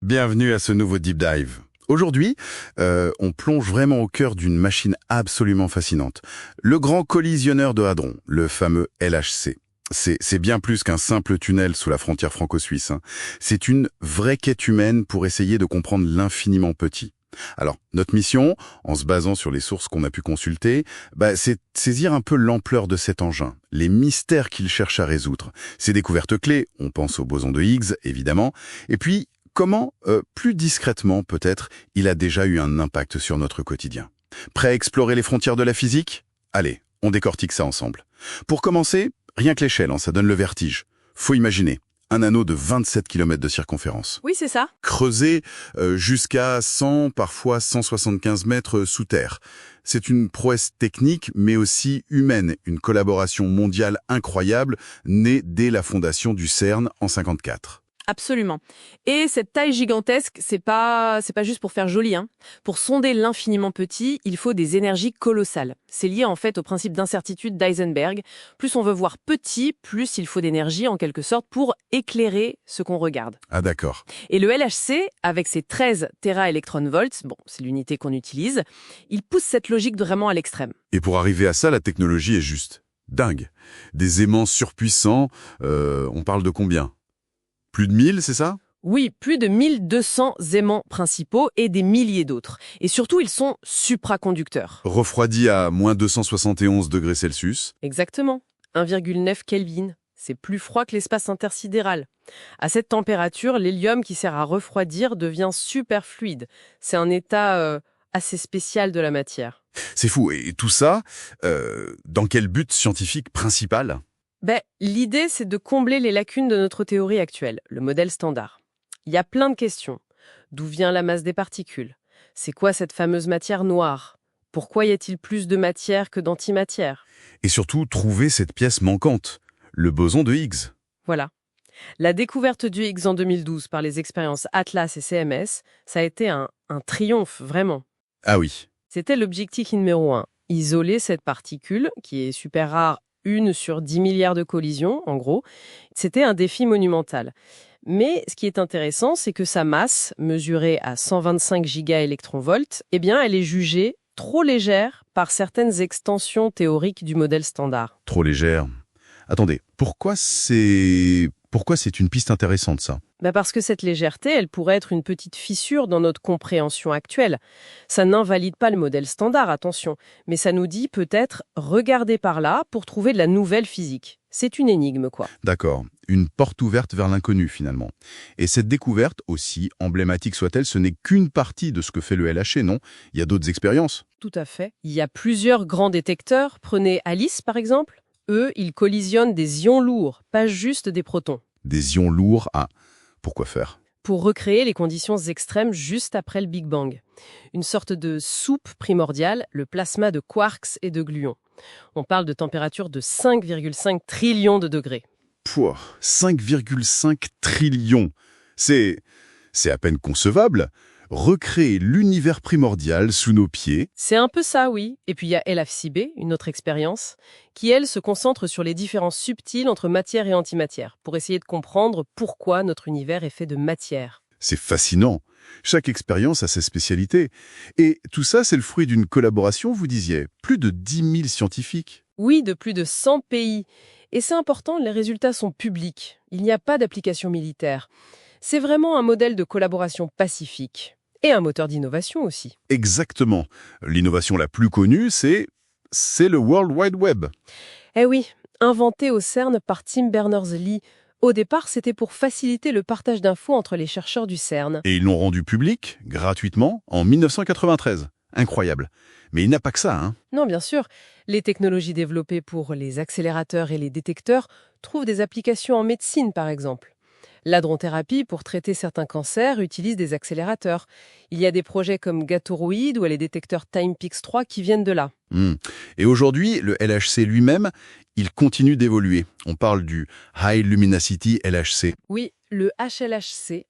Bienvenue à ce nouveau Deep Dive. Aujourd'hui, on plonge vraiment au cœur d'une machine absolument fascinante. Le grand collisionneur de hadrons, le fameux LHC. C'est bien plus qu'un simple tunnel sous la frontière franco-suisse, hein. C'est une vraie quête humaine pour essayer de comprendre l'infiniment petit. Alors, notre mission, en se basant sur les sources qu'on a pu consulter, c'est de saisir un peu l'ampleur de cet engin, les mystères qu'il cherche à résoudre, ses découvertes clés, on pense au boson de Higgs, évidemment, et puis comment, plus discrètement peut-être, il a déjà eu un impact sur notre quotidien. Prêt à explorer les frontières de la physique? Allez, on décortique ça ensemble. Pour commencer, rien que l'échelle, hein, ça donne le vertige. Faut imaginer un anneau de 27 km de circonférence. Oui, c'est ça. Creusé jusqu'à 100, parfois 175 mètres sous terre. C'est une prouesse technique, mais aussi humaine, une collaboration mondiale incroyable, née dès la fondation du CERN en 54. Absolument. Et cette taille gigantesque, c'est pas juste pour faire joli, hein. Pour sonder l'infiniment petit, il faut des énergies colossales. C'est lié en fait au principe d'incertitude d'Heisenberg. Plus on veut voir petit, plus il faut d'énergie en quelque sorte pour éclairer ce qu'on regarde. Ah d'accord. Et le LHC, avec ses 13 téraélectronvolts, bon, c'est l'unité qu'on utilise, il pousse cette logique vraiment à l'extrême. Et pour arriver à ça, la technologie est juste dingue. Des aimants surpuissants, on parle de combien? Plus de 1000, c'est ça? Oui, plus de 1200 aimants principaux et des milliers d'autres. Et surtout, ils sont supraconducteurs. Refroidi à moins 271 degrés Celsius. Exactement. 1,9 Kelvin. C'est plus froid que l'espace intersidéral. À cette température, l'hélium qui sert à refroidir devient superfluide. C'est un état assez spécial de la matière. C'est fou. Et tout ça, dans quel but scientifique principal? L'idée, c'est de combler les lacunes de notre théorie actuelle, le modèle standard. Il y a plein de questions. D'où vient la masse des particules? C'est quoi cette fameuse matière noire? Pourquoi y a-t-il plus de matière que d'antimatière? Et surtout, trouver cette pièce manquante, le boson de Higgs. Voilà. La découverte du Higgs en 2012 par les expériences Atlas et CMS, ça a été un triomphe, vraiment. Ah oui. C'était l'objectif numéro 1. Isoler cette particule, qui est super rare, 1 sur 10 milliards de collisions, en gros. C'était un défi monumental. Mais ce qui est intéressant, c'est que sa masse, mesurée à 125 gigaélectronvolts, eh bien, elle est jugée trop légère par certaines extensions théoriques du modèle standard. Trop légère. Attendez, pourquoi c'est une piste intéressante, ça? Parce que cette légèreté, elle pourrait être une petite fissure dans notre compréhension actuelle. Ça n'invalide pas le modèle standard, attention, mais ça nous dit peut-être regardez par là pour trouver de la nouvelle physique. C'est une énigme, quoi. D'accord, une porte ouverte vers l'inconnu, finalement. Et cette découverte, aussi emblématique soit-elle, ce n'est qu'une partie de ce que fait le LHC, non? Il y a d'autres expériences? Tout à fait. Il y a plusieurs grands détecteurs. Prenez Alice, par exemple. Eux, ils collisionnent des ions lourds, pas juste des protons. Des ions lourds, pourquoi faire? Pour recréer les conditions extrêmes juste après le Big Bang. Une sorte de soupe primordiale, le plasma de quarks et de gluons. On parle de température de 5,5 trillions de degrés. Pouah, 5,5 trillions. C'est à peine concevable. Recréer l'univers primordial sous nos pieds. C'est un peu ça, oui. Et puis il y a LHCb, une autre expérience, qui, elle, se concentre sur les différences subtiles entre matière et antimatière, pour essayer de comprendre pourquoi notre univers est fait de matière. C'est fascinant. Chaque expérience a ses spécialités. Et tout ça, c'est le fruit d'une collaboration, vous disiez. Plus de 10 000 scientifiques. Oui, de plus de 100 pays. Et c'est important, les résultats sont publics. Il n'y a pas d'application militaire. C'est vraiment un modèle de collaboration pacifique. Et un moteur d'innovation aussi. Exactement. L'innovation la plus connue, c'est le World Wide Web. Eh oui, inventé au CERN par Tim Berners-Lee. Au départ, c'était pour faciliter le partage d'infos entre les chercheurs du CERN. Et ils l'ont rendu public, gratuitement, en 1993. Incroyable. Mais il n'a pas que ça, hein. Non, bien sûr. Les technologies développées pour les accélérateurs et les détecteurs trouvent des applications en médecine, par exemple. L'hadrothérapie, pour traiter certains cancers, utilise des accélérateurs. Il y a des projets comme Gatoroid ou les détecteurs TimePix3 qui viennent de là. Et aujourd'hui, le LHC lui-même, il continue d'évoluer. On parle du High Luminosity LHC. Oui, le HLHC.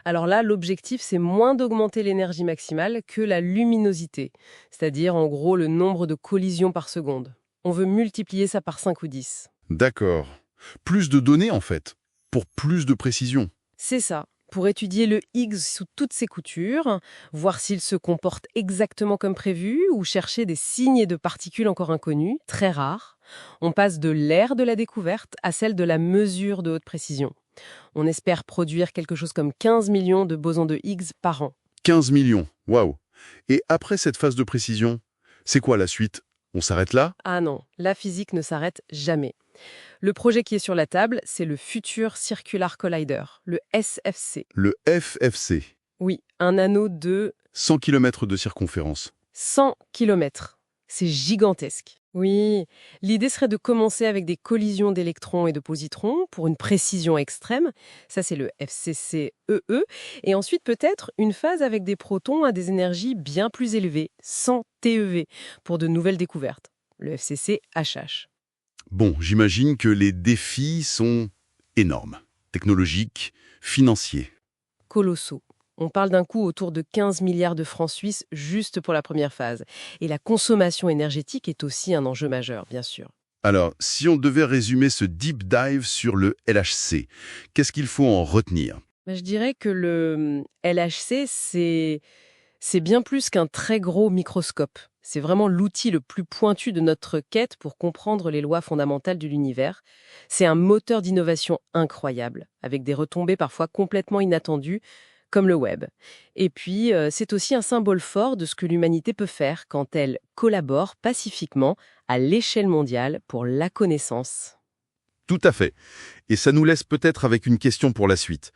Alors là, l'objectif, c'est moins d'augmenter l'énergie maximale que la luminosité, c'est-à-dire en gros le nombre de collisions par seconde. On veut multiplier ça par 5 ou 10. D'accord. Plus de données, en fait, pour plus de précision. C'est ça. pour étudier le Higgs sous toutes ses coutures, voir s'il se comporte exactement comme prévu ou chercher des signes de particules encore inconnues, très rares. On passe de l'ère de la découverte à celle de la mesure de haute précision. On espère produire quelque chose comme 15 millions de bosons de Higgs par an. 15 millions, waouh. Et après cette phase de précision, c'est quoi la suite? On s'arrête là? Ah non, la physique ne s'arrête jamais. Le projet qui est sur la table, c'est le Future Circular Collider, le SFC. Le FFC, Oui, un anneau de 100 km de circonférence. 100 km. C'est gigantesque. Oui, l'idée serait de commencer avec des collisions d'électrons et de positrons pour une précision extrême. Ça, c'est le FCCEE. Et ensuite, peut-être une phase avec des protons à des énergies bien plus élevées, 100 TeV, pour de nouvelles découvertes. Le FCCHH. Bon, j'imagine que les défis sont énormes. Technologiques, financiers. Colossaux. On parle d'un coût autour de 15 milliards de francs suisses juste pour la première phase. Et la consommation énergétique est aussi un enjeu majeur, bien sûr. Alors, si on devait résumer ce deep dive sur le LHC, qu'est-ce qu'il faut en retenir? Je dirais que le LHC, c'est bien plus qu'un très gros microscope. C'est vraiment l'outil le plus pointu de notre quête pour comprendre les lois fondamentales de l'univers. C'est un moteur d'innovation incroyable, avec des retombées parfois complètement inattendues, comme le web. Et puis, c'est aussi un symbole fort de ce que l'humanité peut faire quand elle collabore pacifiquement à l'échelle mondiale pour la connaissance. Tout à fait. Et ça nous laisse peut-être avec une question pour la suite.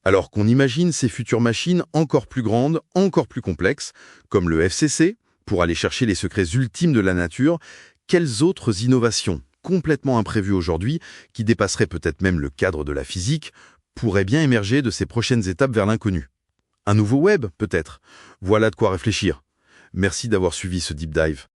Alors qu'on imagine ces futures machines encore plus grandes, encore plus complexes, comme le FCC, pour aller chercher les secrets ultimes de la nature, quelles autres innovations, complètement imprévues aujourd'hui, qui dépasseraient peut-être même le cadre de la physique, pourraient bien émerger de ces prochaines étapes vers l'inconnu? Un nouveau web, peut-être? Voilà de quoi réfléchir. Merci d'avoir suivi ce deep dive.